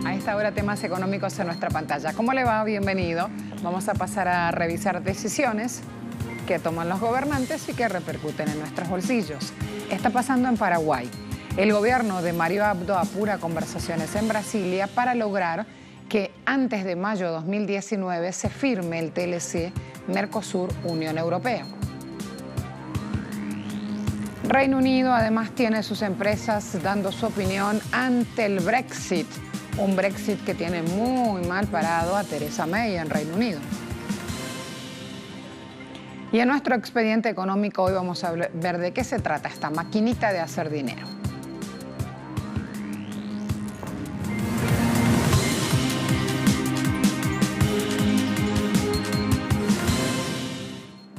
A esta hora temas económicos en nuestra pantalla. ¿Cómo le va? Bienvenido. Vamos a pasar a revisar decisiones que toman los gobernantes y que repercuten en nuestros bolsillos. Está pasando en Paraguay. El gobierno de Mario Abdo apura conversaciones en Brasilia para lograr que antes de mayo de 2019 se firme el TLC Mercosur-Unión Europea. Reino Unido además tiene sus empresas dando su opinión ante el Brexit, un Brexit que tiene muy mal parado a Theresa May en Reino Unido. Y en nuestro expediente económico hoy vamos a ver de qué se trata esta maquinita de hacer dinero.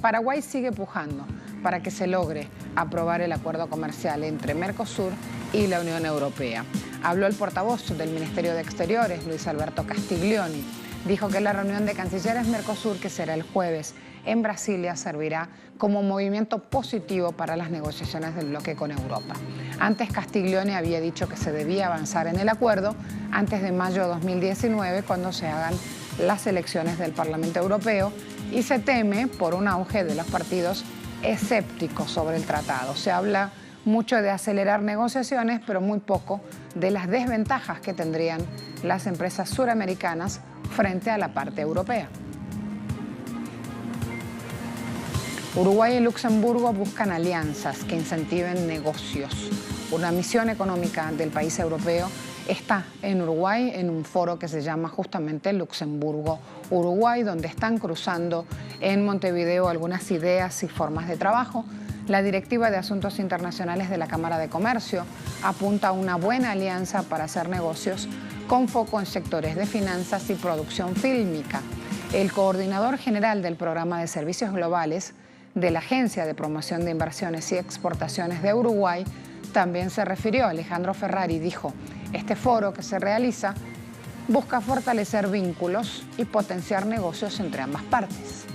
Paraguay sigue pujando para que se logre aprobar el acuerdo comercial entre Mercosur y la Unión Europea. Habló el portavoz del Ministerio de Exteriores, Luis Alberto Castiglioni. Dijo que la reunión de cancilleres Mercosur, que será el jueves en Brasilia, servirá como movimiento positivo para las negociaciones del bloque con Europa. Antes Castiglioni había dicho que se debía avanzar en el acuerdo antes de mayo de 2019, cuando se hagan las elecciones del Parlamento Europeo, y se teme por un auge de los partidos escépticos sobre el tratado. Se habla mucho de acelerar negociaciones, pero muy poco de las desventajas que tendrían las empresas suramericanas frente a la parte europea. Uruguay y Luxemburgo buscan alianzas que incentiven negocios. Una misión económica del país europeo está en Uruguay en un foro que se llama justamente Luxemburgo-Uruguay, donde están cruzando en Montevideo algunas ideas y formas de trabajo. La Directiva de Asuntos Internacionales de la Cámara de Comercio apunta a una buena alianza para hacer negocios con foco en sectores de finanzas y producción fílmica. El coordinador general del Programa de Servicios Globales de la Agencia de Promoción de Inversiones y Exportaciones de Uruguay también se refirió. Alejandro Ferrari dijo: este foro que se realiza busca fortalecer vínculos y potenciar negocios entre ambas partes.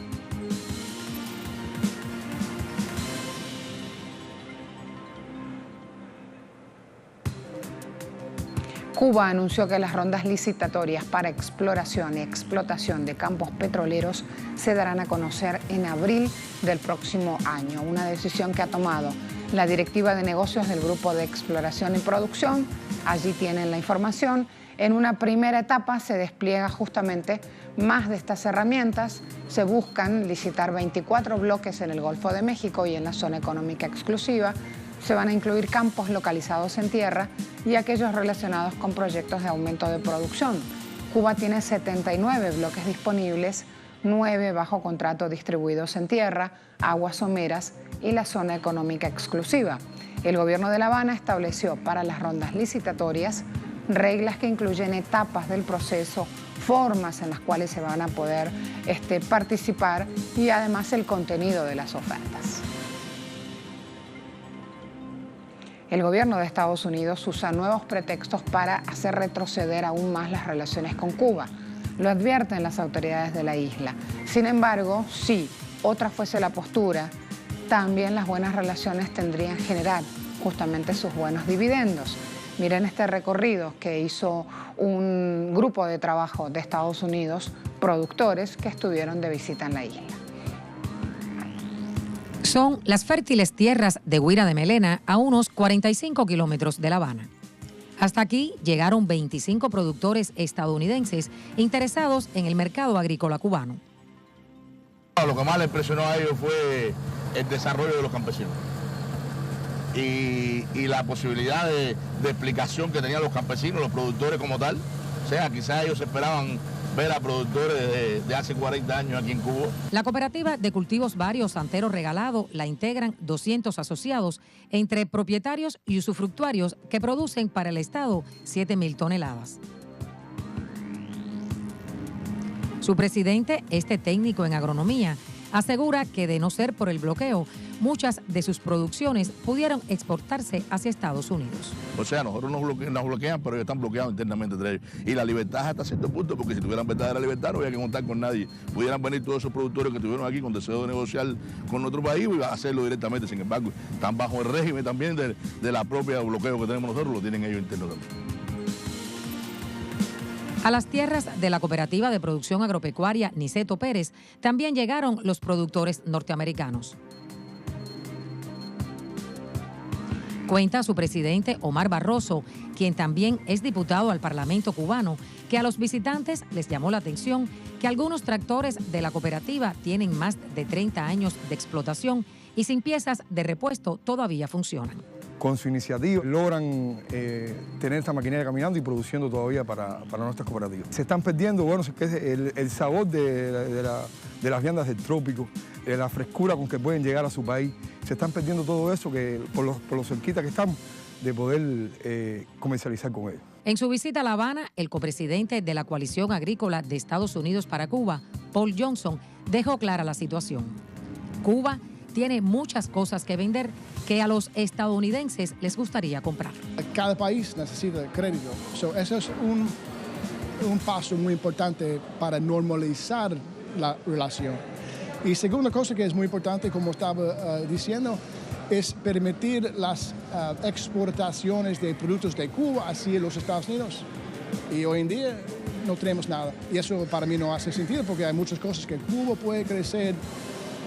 Cuba anunció que las rondas licitatorias para exploración y explotación de campos petroleros se darán a conocer en abril del próximo año, una decisión que ha tomado la Directiva de Negocios del Grupo de Exploración y Producción. Allí tienen la información. En una primera etapa se despliega justamente más de estas herramientas. Se buscan licitar 24 bloques en el Golfo de México y en la zona económica exclusiva. Se van a incluir campos localizados en tierra y aquellos relacionados con proyectos de aumento de producción. Cuba tiene 79 bloques disponibles, 9 bajo contrato distribuidos en tierra, aguas someras y la zona económica exclusiva. El gobierno de La Habana estableció para las rondas licitatorias reglas que incluyen etapas del proceso, formas en las cuales se van a poder participar y además el contenido de las ofertas. El gobierno de Estados Unidos usa nuevos pretextos para hacer retroceder aún más las relaciones con Cuba. Lo advierten las autoridades de la isla. Sin embargo, si otra fuese la postura, también las buenas relaciones tendrían que generar justamente sus buenos dividendos. Miren este recorrido que hizo un grupo de trabajo de Estados Unidos, productores que estuvieron de visita en la isla. Son las fértiles tierras de Guira de Melena, a unos 45 kilómetros de La Habana. Hasta aquí llegaron 25 productores estadounidenses interesados en el mercado agrícola cubano. Lo que más les impresionó a ellos fue el desarrollo de los campesinos y la posibilidad de explicación que tenían los campesinos, los productores como tal. O sea, quizás ellos esperaban ver a productores de hace 40 años aquí en Cuba. La cooperativa de cultivos varios Santero Regalado la integran 200 asociados entre propietarios y usufructuarios que producen para el Estado 7.000 toneladas. Su presidente, técnico en agronomía, asegura que de no ser por el bloqueo, muchas de sus producciones pudieron exportarse hacia Estados Unidos. O sea, nosotros nos bloquean, pero ellos están bloqueados internamente entre ellos. Y la libertad es hasta cierto punto, porque si tuvieran verdadera libertad no había que contar con nadie. Pudieran venir todos esos productores que estuvieron aquí con deseo de negociar con nuestro país y hacerlo directamente. Sin embargo, están bajo el régimen también de la propia bloqueo que tenemos nosotros, lo tienen ellos internos también. A las tierras de la Cooperativa de Producción Agropecuaria Niceto Pérez también llegaron los productores norteamericanos. Cuenta su presidente Omar Barroso, quien también es diputado al Parlamento cubano, que a los visitantes les llamó la atención que algunos tractores de la cooperativa tienen más de 30 años de explotación y sin piezas de repuesto todavía funcionan. Con su iniciativa logran tener esta maquinaria caminando y produciendo todavía para nuestras cooperativas. Se están perdiendo, bueno, el sabor de las viandas del trópico, de la frescura con que pueden llegar a su país. Se están perdiendo todo eso que por lo cerquita que estamos de poder comercializar con ellos. En su visita a La Habana, el copresidente de la Coalición Agrícola de Estados Unidos para Cuba, Paul Johnson, dejó clara la situación. Cuba tiene muchas cosas que vender que a los estadounidenses les gustaría comprar. Cada país necesita crédito. Eso es un paso muy importante para normalizar la relación. Y segunda cosa que es muy importante, como estaba diciendo, es permitir las exportaciones de productos de Cuba hacia los Estados Unidos. Y hoy en día no tenemos nada. Y eso para mí no hace sentido porque hay muchas cosas que Cuba puede crecer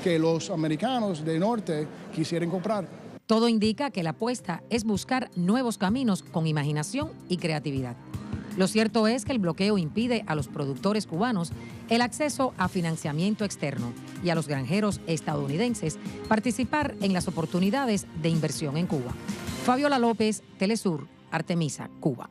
que los americanos del norte quisieran comprar. Todo indica que la apuesta es buscar nuevos caminos con imaginación y creatividad. Lo cierto es que el bloqueo impide a los productores cubanos el acceso a financiamiento externo y a los granjeros estadounidenses participar en las oportunidades de inversión en Cuba. Fabiola López, Telesur, Artemisa, Cuba.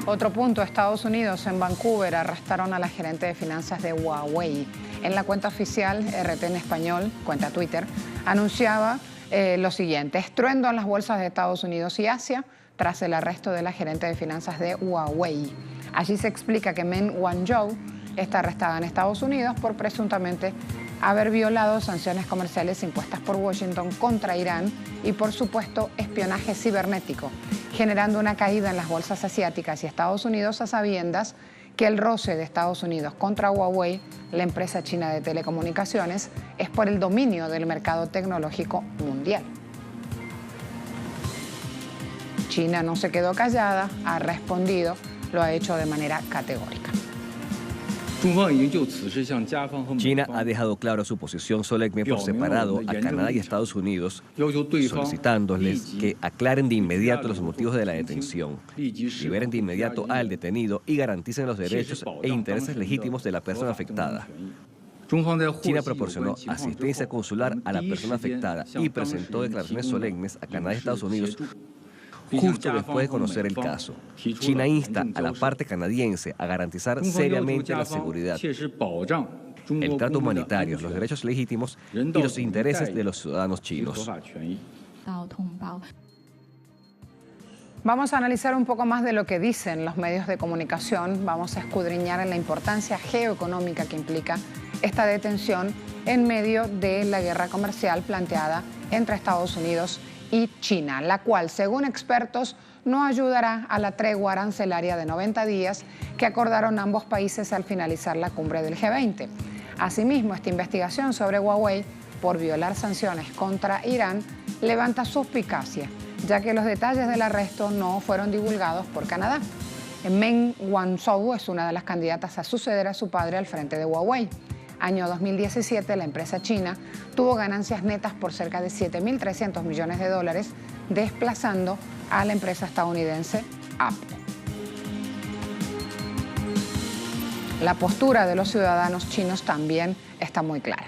Otro punto, Estados Unidos en Vancouver arrestaron a la gerente de finanzas de Huawei. En la cuenta oficial, RT en español, cuenta Twitter, anunciaba lo siguiente: estruendo en las bolsas de Estados Unidos y Asia tras el arresto de la gerente de finanzas de Huawei. Allí se explica que Meng Wanzhou está arrestada en Estados Unidos por presuntamente haber violado sanciones comerciales impuestas por Washington contra Irán y por supuesto espionaje cibernético, generando una caída en las bolsas asiáticas y Estados Unidos a sabiendas que el roce de Estados Unidos contra Huawei, la empresa china de telecomunicaciones, es por el dominio del mercado tecnológico mundial. China no se quedó callada, ha respondido, lo ha hecho de manera categórica. China ha dejado claro su posición solemne por separado a Canadá y Estados Unidos, solicitándoles que aclaren de inmediato los motivos de la detención, liberen de inmediato al detenido y garanticen los derechos e intereses legítimos de la persona afectada. China proporcionó asistencia consular a la persona afectada y presentó declaraciones solemnes a Canadá y Estados Unidos justo después de conocer el caso. China insta a la parte canadiense a garantizar seriamente la seguridad, el trato humanitario, los derechos legítimos y los intereses de los ciudadanos chinos. Vamos a analizar un poco más de lo que dicen los medios de comunicación. Vamos a escudriñar en la importancia geoeconómica que implica esta detención en medio de la guerra comercial planteada entre Estados Unidos y China, la cual, según expertos, no ayudará a la tregua arancelaria de 90 días que acordaron ambos países al finalizar la cumbre del G20. Asimismo, esta investigación sobre Huawei por violar sanciones contra Irán levanta suspicacia, ya que los detalles del arresto no fueron divulgados por Canadá. Meng Wanzhou es una de las candidatas a suceder a su padre al frente de Huawei. Año 2017, la empresa china tuvo ganancias netas por cerca de 7.300 millones de dólares, desplazando a la empresa estadounidense Apple. La postura de los ciudadanos chinos también está muy clara.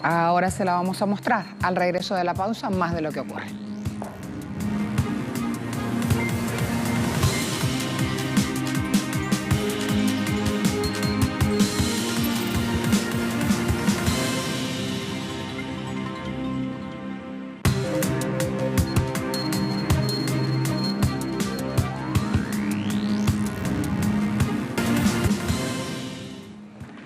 Ahora se la vamos a mostrar al regreso de la pausa, más de lo que ocurre.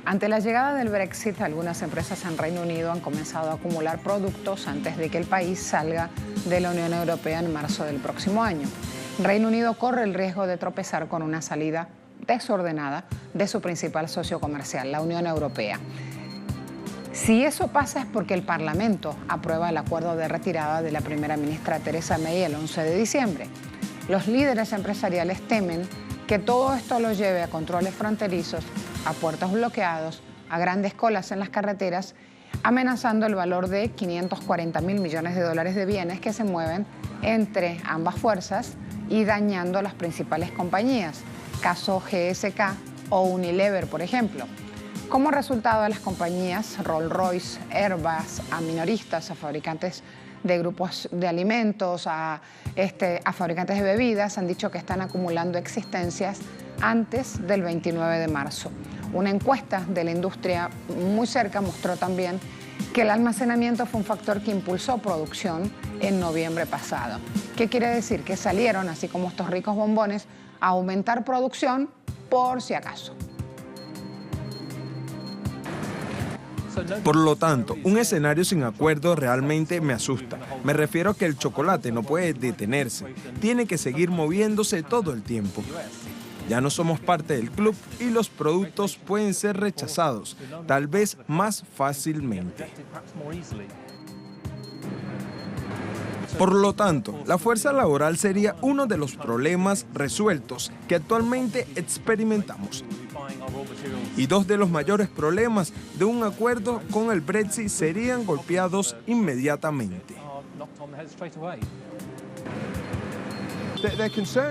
Ante la llegada del Brexit, algunas empresas en Reino Unido han comenzado a acumular productos antes de que el país salga de la Unión Europea en marzo del próximo año. Reino Unido corre el riesgo de tropezar con una salida desordenada de su principal socio comercial, la Unión Europea. Si eso pasa es porque el Parlamento aprueba el acuerdo de retirada de la primera ministra Theresa May el 11 de diciembre. Los líderes empresariales temen que todo esto lo lleve a controles fronterizos, a puertos bloqueados, a grandes colas en las carreteras, amenazando el valor de 540.000 millones de dólares de bienes que se mueven entre ambas fuerzas y dañando a las principales compañías, caso GSK o Unilever, por ejemplo. Como resultado de las compañías Rolls-Royce, Airbus, a minoristas, a fabricantes de grupos de alimentos, a fabricantes de bebidas, han dicho que están acumulando existencias antes del 29 de marzo. Una encuesta de la industria muy cerca mostró también que el almacenamiento fue un factor que impulsó producción en noviembre pasado. ¿Qué quiere decir? Que salieron, así como estos ricos bombones, a aumentar producción por si acaso. Por lo tanto, un escenario sin acuerdo realmente me asusta. Me refiero a que el chocolate no puede detenerse, tiene que seguir moviéndose todo el tiempo. Ya no somos parte del club y los productos pueden ser rechazados, tal vez más fácilmente. Por lo tanto, la fuerza laboral sería uno de los problemas resueltos que actualmente experimentamos. Y dos de los mayores problemas de un acuerdo con el Brexit serían golpeados inmediatamente.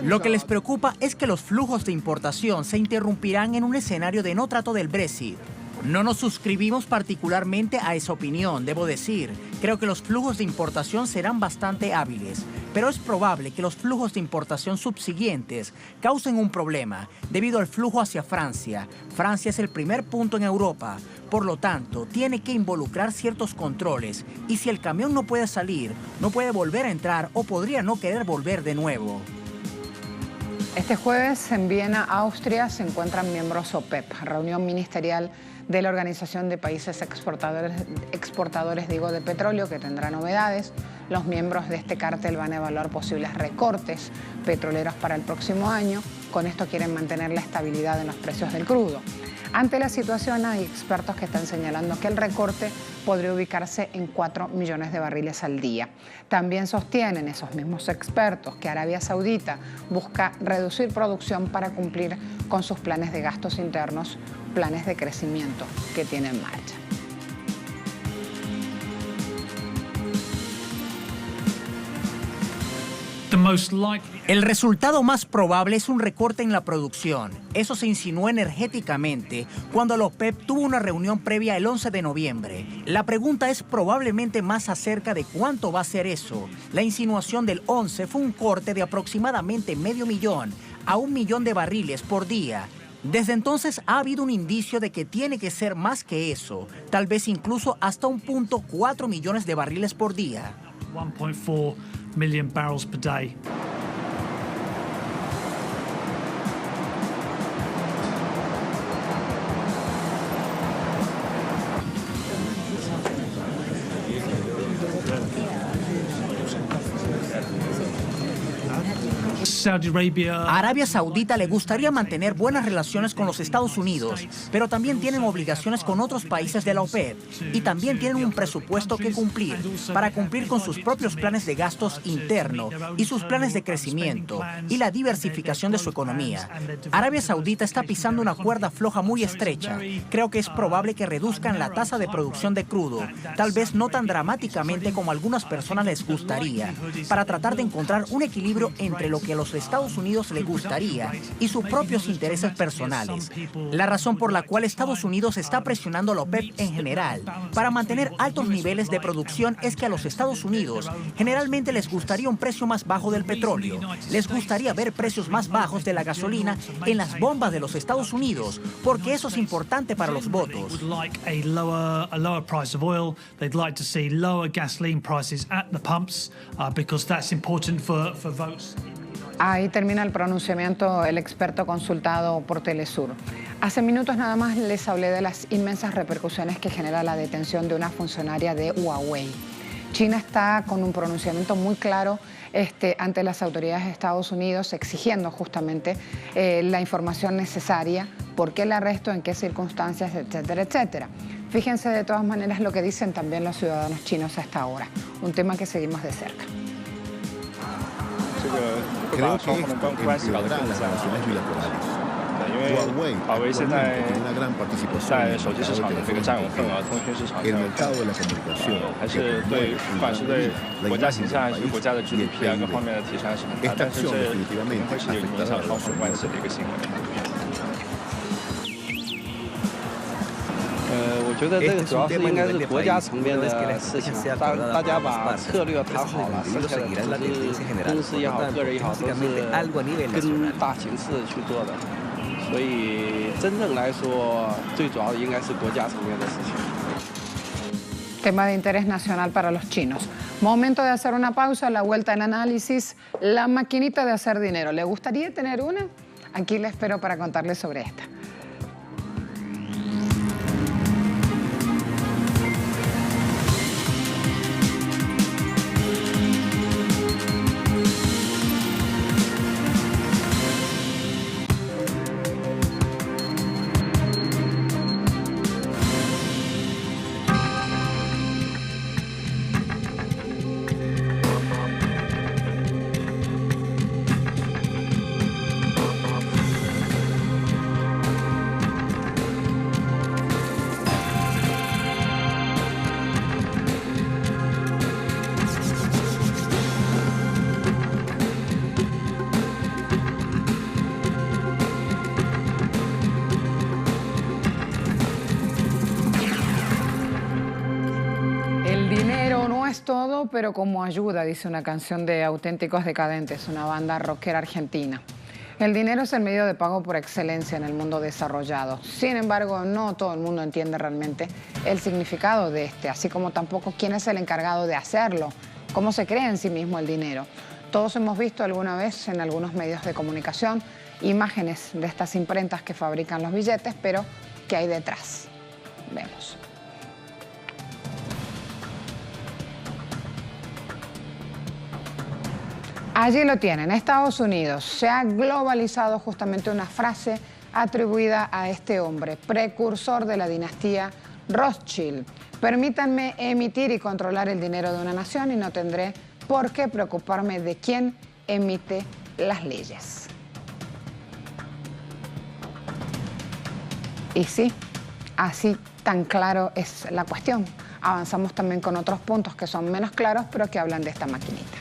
Lo que les preocupa es que los flujos de importación se interrumpirán en un escenario de no trato del Brexit. No nos suscribimos particularmente a esa opinión, debo decir. Creo que los flujos de importación serán bastante hábiles, pero es probable que los flujos de importación subsiguientes causen un problema debido al flujo hacia Francia. Francia es el primer punto en Europa, por lo tanto, tiene que involucrar ciertos controles y si el camión no puede salir, no puede volver a entrar o podría no querer volver de nuevo. Este jueves en Viena, Austria, se encuentran miembros OPEP, reunión ministerial de la Organización de Países Exportadores de Petróleo, que tendrá novedades. Los miembros de este cártel van a evaluar posibles recortes petroleros para el próximo año. Con esto quieren mantener la estabilidad en los precios del crudo. Ante la situación, hay expertos que están señalando que el recorte podría ubicarse en 4 millones de barriles al día. También sostienen esos mismos expertos que Arabia Saudita busca reducir producción para cumplir con sus planes de gastos internos, planes de crecimiento que tiene en marcha. El resultado más probable es un recorte en la producción. Eso se insinuó energéticamente cuando la OPEP tuvo una reunión previa el 11 de noviembre. La pregunta es probablemente más acerca de cuánto va a ser eso. La insinuación del 11 fue un corte de aproximadamente 500.000 a 1 millón de barriles por día. Desde entonces ha habido un indicio de que tiene que ser más que eso, tal vez incluso hasta 1.4 millones de barriles por día. 1.4 million barrels per day. A Arabia Saudita le gustaría mantener buenas relaciones con los Estados Unidos, pero también tienen obligaciones con otros países de la OPEP y también tienen un presupuesto que cumplir para cumplir con sus propios planes de gastos internos y sus planes de crecimiento y la diversificación de su economía. Arabia Saudita está pisando una cuerda floja muy estrecha. Creo que es probable que reduzcan la tasa de producción de crudo, tal vez no tan dramáticamente como a algunas personas les gustaría, para tratar de encontrar un equilibrio entre lo que a los Estados Unidos le gustaría y sus propios intereses personales. La razón por la cual Estados Unidos está presionando a la OPEP en general para mantener altos niveles de producción es que a los Estados Unidos generalmente les gustaría un precio más bajo del petróleo. Les gustaría ver precios más bajos de la gasolina en las bombas de los Estados Unidos, porque eso es importante para los votos. Ahí termina el pronunciamiento el experto consultado por Telesur. Hace minutos nada más les hablé de las inmensas repercusiones que genera la detención de una funcionaria de Huawei. China está con un pronunciamiento muy claro ante las autoridades de Estados Unidos exigiendo justamente la información necesaria, por qué el arresto, en qué circunstancias, etcétera, etcétera. Fíjense de todas maneras lo que dicen también los ciudadanos chinos hasta ahora, un tema que seguimos de cerca. Creo que esto empeorará las relaciones bilaterales. Huawei actualmente tiene una gran participación en el mercado de telefonía, el mercado de la comunicación, que promueve y valoriza la imagen del país y el PIB. Esta acción definitivamente afectará la relación bilateral. 我觉得这个主要是应该是国家层面的事情，大家把策略谈好了，剩下的公司也好，个人也好，都是跟大形势去做的。所以真正来说，最主要的应该是国家层面的事情。 Tema de interés nacional para los chinos. Momento de hacer una pausa, la vuelta en análisis, la maquinita de hacer dinero. ¿Le gustaría tener una? Aquí le espero para contarles sobre esta. Todo, pero como ayuda, dice una canción de Auténticos Decadentes, una banda rockera argentina. El dinero es el medio de pago por excelencia en el mundo desarrollado. Sin embargo, no todo el mundo entiende realmente el significado de así como tampoco quién es el encargado de hacerlo, cómo se crea en sí mismo el dinero. Todos hemos visto alguna vez en algunos medios de comunicación imágenes de estas imprentas que fabrican los billetes, pero ¿qué hay detrás? Vemos. Allí lo tienen, Estados Unidos. Se ha globalizado justamente una frase atribuida a este hombre, precursor de la dinastía Rothschild. Permítanme emitir y controlar el dinero de una nación y no tendré por qué preocuparme de quién emite las leyes. Y sí, así tan claro es la cuestión. Avanzamos también con otros puntos que son menos claros, pero que hablan de esta maquinita.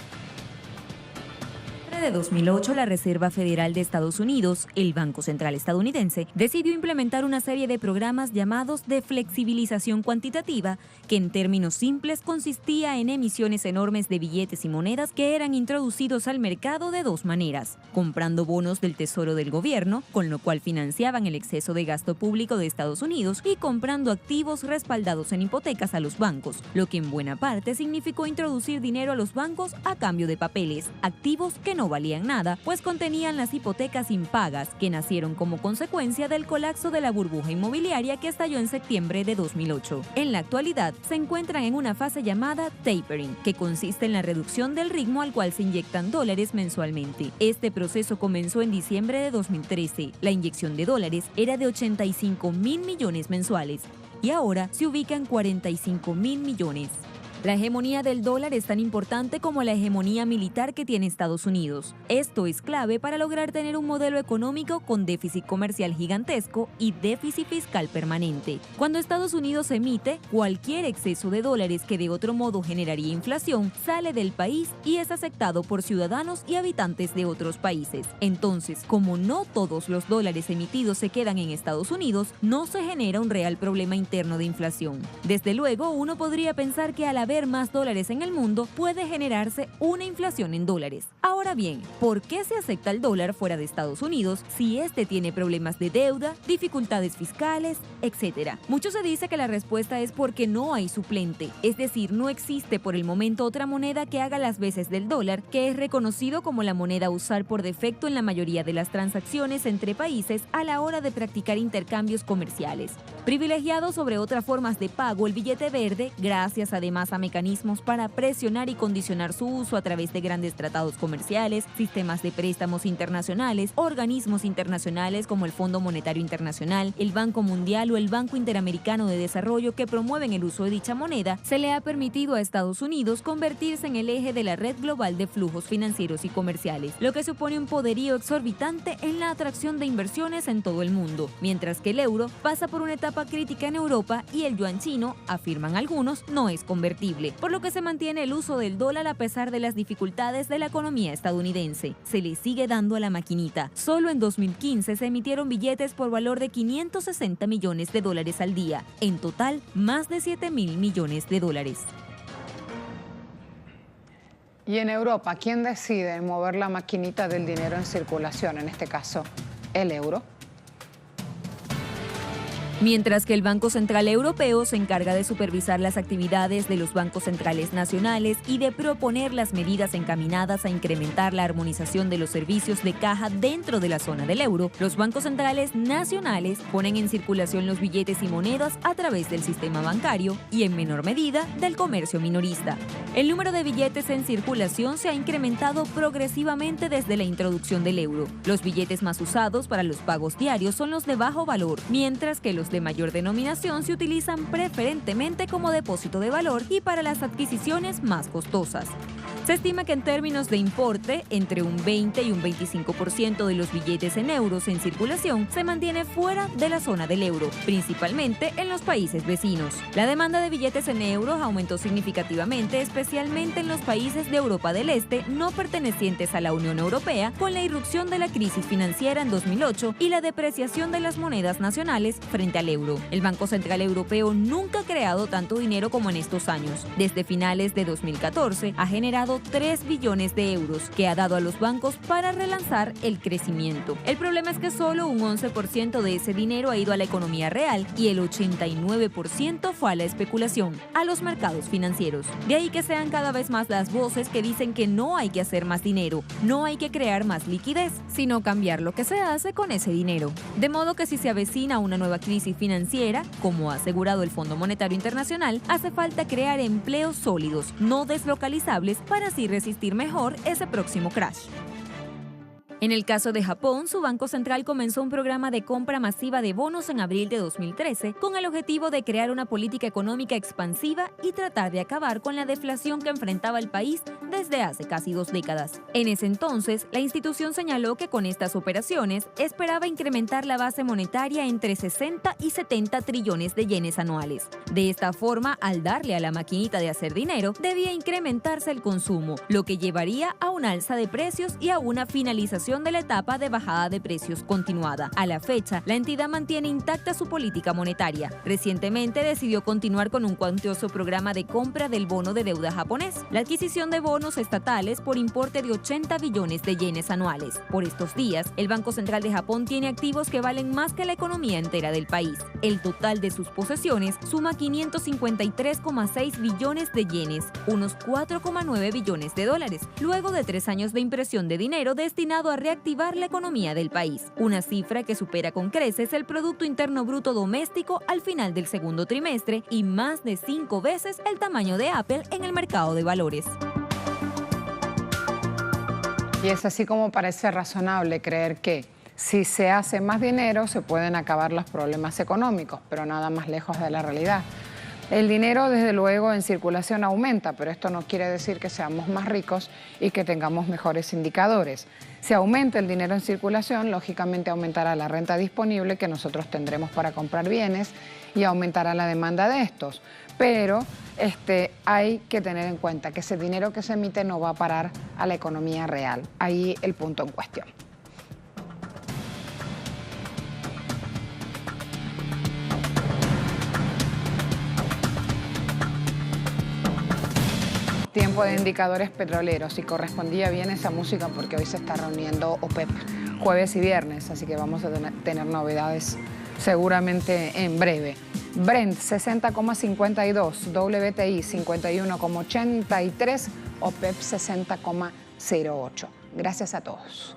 De 2008, la Reserva Federal de Estados Unidos, el Banco Central estadounidense, decidió implementar una serie de programas llamados de flexibilización cuantitativa, que en términos simples consistía en emisiones enormes de billetes y monedas que eran introducidos al mercado de dos maneras: comprando bonos del Tesoro del gobierno, con lo cual financiaban el exceso de gasto público de Estados Unidos, y comprando activos respaldados en hipotecas a los bancos, lo que en buena parte significó introducir dinero a los bancos a cambio de papeles, activos que no valían nada, pues contenían las hipotecas impagas que nacieron como consecuencia del colapso de la burbuja inmobiliaria que estalló en septiembre de 2008. En la actualidad, se encuentran en una fase llamada tapering, que consiste en la reducción del ritmo al cual se inyectan dólares mensualmente. Este proceso comenzó en diciembre de 2013. La inyección de dólares era de 85.000 millones mensuales y ahora se ubica en 45.000 millones. La hegemonía del dólar es tan importante como la hegemonía militar que tiene Estados Unidos. Esto es clave para lograr tener un modelo económico con déficit comercial gigantesco y déficit fiscal permanente. Cuando Estados Unidos emite, cualquier exceso de dólares que de otro modo generaría inflación sale del país y es aceptado por ciudadanos y habitantes de otros países. Entonces, como no todos los dólares emitidos se quedan en Estados Unidos, no se genera un real problema interno de inflación. Desde luego, uno podría pensar que al haber más dólares en el mundo, puede generarse una inflación en dólares. Ahora bien, ¿por qué se acepta el dólar fuera de Estados Unidos si este tiene problemas de deuda, dificultades fiscales, etcétera? Mucho se dice que la respuesta es porque no hay suplente, es decir, no existe por el momento otra moneda que haga las veces del dólar, que es reconocido como la moneda a usar por defecto en la mayoría de las transacciones entre países a la hora de practicar intercambios comerciales. Privilegiado sobre otras formas de pago, el billete verde, gracias además a mecanismos para presionar y condicionar su uso a través de grandes tratados comerciales, sistemas de préstamos internacionales, organismos internacionales como el Fondo Monetario Internacional, el Banco Mundial o el Banco Interamericano de Desarrollo que promueven el uso de dicha moneda, se le ha permitido a Estados Unidos convertirse en el eje de la red global de flujos financieros y comerciales, lo que supone un poderío exorbitante en la atracción de inversiones en todo el mundo, mientras que el euro pasa por una etapa crítica en Europa y el yuan chino, afirman algunos, no es convertible, por lo que se mantiene el uso del dólar a pesar de las dificultades de la economía estadounidense. Se le sigue dando a la maquinita. Solo en 2015 se emitieron billetes por valor de 560 millones de dólares al día. En total, más de 7.000 millones de dólares. Y en Europa, ¿quién decide mover la maquinita del dinero en circulación, en este caso, el euro? Mientras que el Banco Central Europeo se encarga de supervisar las actividades de los bancos centrales nacionales y de proponer las medidas encaminadas a incrementar la armonización de los servicios de caja dentro de la zona del euro, los bancos centrales nacionales ponen en circulación los billetes y monedas a través del sistema bancario y, en menor medida, del comercio minorista. El número de billetes en circulación se ha incrementado progresivamente desde la introducción del euro. Los billetes más usados para los pagos diarios son los de bajo valor, mientras que los de mayor denominación se utilizan preferentemente como depósito de valor y para las adquisiciones más costosas. Se estima que en términos de importe, entre un 20 y un 25% de los billetes en euros en circulación se mantiene fuera de la zona del euro, principalmente en los países vecinos. La demanda de billetes en euros aumentó significativamente, especialmente en los países de Europa del Este no pertenecientes a la Unión Europea, con la irrupción de la crisis financiera en 2008 y la depreciación de las monedas nacionales frente al euro. El Banco Central Europeo nunca ha creado tanto dinero como en estos años. Desde finales de 2014 ha generado 3 billones de euros que ha dado a los bancos para relanzar el crecimiento. El problema es que solo un 11% de ese dinero ha ido a la economía real y el 89% fue a la especulación, a los mercados financieros. De ahí que sean cada vez más las voces que dicen que no hay que hacer más dinero, no hay que crear más liquidez, sino cambiar lo que se hace con ese dinero. De modo que si se avecina una nueva crisis financiera, como ha asegurado el Fondo Monetario Internacional, hace falta crear empleos sólidos, no deslocalizables, para así resistir mejor ese próximo crash. En el caso de Japón, su Banco Central comenzó un programa de compra masiva de bonos en abril de 2013 con el objetivo de crear una política económica expansiva y tratar de acabar con la deflación que enfrentaba el país desde hace casi 2 décadas. En ese entonces, la institución señaló que con estas operaciones esperaba incrementar la base monetaria entre 60 y 70 trillones de yenes anuales. De esta forma, al darle a la maquinita de hacer dinero, debía incrementarse el consumo, lo que llevaría a un alza de precios y a una finalización de la etapa de bajada de precios continuada. A la fecha, la entidad mantiene intacta su política monetaria. Recientemente decidió continuar con un cuantioso programa de compra del bono de deuda japonés, la adquisición de bonos estatales por importe de 80 billones de yenes anuales. Por estos días, el Banco Central de Japón tiene activos que valen más que la economía entera del país. El total de sus posesiones suma 553,6 billones de yenes, unos 4,9 billones de dólares, luego de 3 años de impresión de dinero destinado a reactivar la economía del país, una cifra que supera con creces el Producto Interno Bruto Doméstico al final del segundo trimestre y más de 5 veces el tamaño de Apple en el mercado de valores. Y es así como parece razonable creer que si se hace más dinero se pueden acabar los problemas económicos, pero nada más lejos de la realidad. El dinero, desde luego, en circulación aumenta, pero esto no quiere decir que seamos más ricos y que tengamos mejores indicadores. Si aumenta el dinero en circulación, lógicamente aumentará la renta disponible que nosotros tendremos para comprar bienes y aumentará la demanda de estos. Pero hay que tener en cuenta que ese dinero que se emite no va a parar a la economía real. Ahí el punto en cuestión. Tiempo de indicadores petroleros y correspondía bien esa música porque hoy se está reuniendo OPEP jueves y viernes, así que vamos a tener novedades seguramente en breve. Brent 60,52, WTI 51,83, OPEP 60,08. Gracias a todos.